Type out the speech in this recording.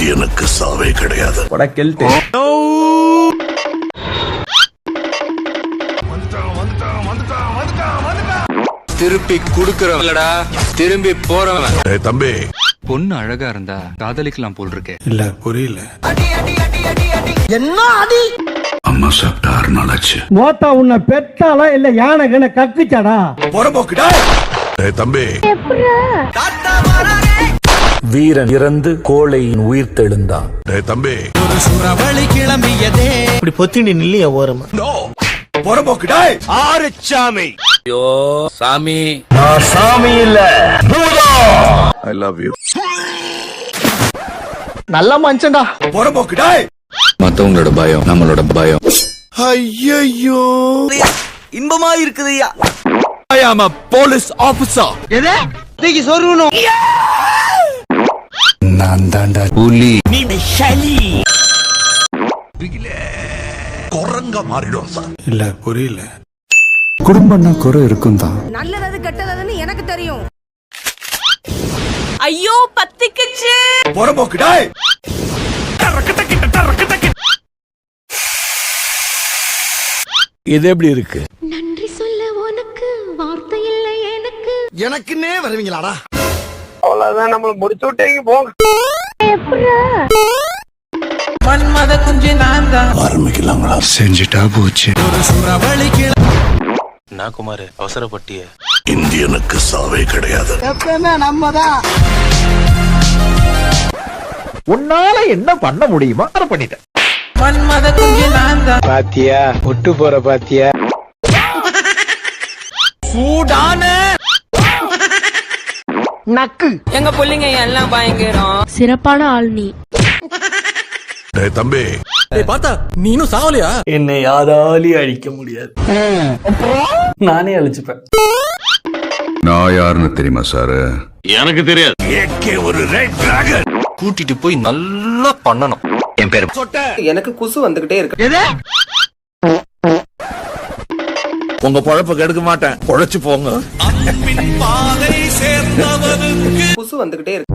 இந்தியனுக்கு சாவே கிடையாது. திருப்பி குடுக்கறவங்களடா திரும்பி போறவன். தம்பி, பொண்ணு அழகா இருந்தா காதலிக்கலாம் போல் இருக்கே. இல்ல புரியல. என்ன அடி? அம்மா சாப்பிட்டா 6 நாள் ஆச்சு. மோத்தா உன்னை பெத்தாலா இல்ல யானை கண்ண கக்குச்சாடா? பொறம்போக்குடா. தம்பி, வீரன் இறந்து கோழையின் உயிர் தெழுந்தான். தம்பி, ஒரு சுறவழி கிளம்பியதே. இப்படி பொத்தினி நில்லையா ஓரமா? பொறம்போக்குடா. ஆறுச்சாமி. ஐயோ சாமி, நான் சாமி இல்ல, ஐ லவ் யூ. நல்ல மனுஷன்டா. பொறம்போக்குடா. மத்தவங்களோட பயம் நம்மளோட பயம். ஐயோ இன்பமா இருக்குதுயா. I am a police officer. எது? நீங்க சொருணும். நான் தாண்டா புலி. நீ ஷலி. குரங்க மாறிடும் சார். இல்ல புரியல. குடும்பம்னா குறை இருக்கும் தான். நல்லது கெட்டதுன்னு எனக்கு தெரியும். ஐயோ பத்திக்குச்சு. பொறம்போக்குடா. இது எப்படி இருக்கு? நன்றி சொல்ல உனக்கு வார்த்தை இல்லை எனக்கு. எனக்குன்னே வருவீங்களாடா? அவ்வளவுதான், நம்மள முடிச்சு விட்டீங்க போங்க. மன்மத குஞ்சு நான் தான். ஆரம்பிக்கலாங்களா? செஞ்சுட்டா போச்சு. ஒரு சுறவழி நான் குமார் அவசரப்பட்டிய. இந்தியனுக்கு சாவே கிடையாது. எப்பவுமே நம்மதான். உன்னால என்ன பண்ண முடியுமா அதை பண்ணிட்டேன். மன்மத குஞ்சு நான் தான். பாத்தியா விட்டு போற பாத்தியா? சூடான நக்கு. எங்க புள்ளிங்க எல்லாம் பயங்கரம். சிறப்பான ஆள் நீ. தம்பி, பார்த்தா நீனும் சாவலையா? என்னை யாராலையும் அழிக்க முடியாது. நானே அழிச்சுப்பேன். நான் யாருன்னு தெரியுமா சார்? எனக்கு தெரியாது. ஏகே ஒரு ரெட் டிராகன். கூட்டிட்டு போய் நல்லா பண்ணணும். என் பேரு எனக்கு குசு வந்துகிட்டே இருக்கு. எது? உங்க பொழப்ப கெடுக்க மாட்டேன். பொழைச்சு போங்க. குசு வந்துகிட்டே இருக்கு.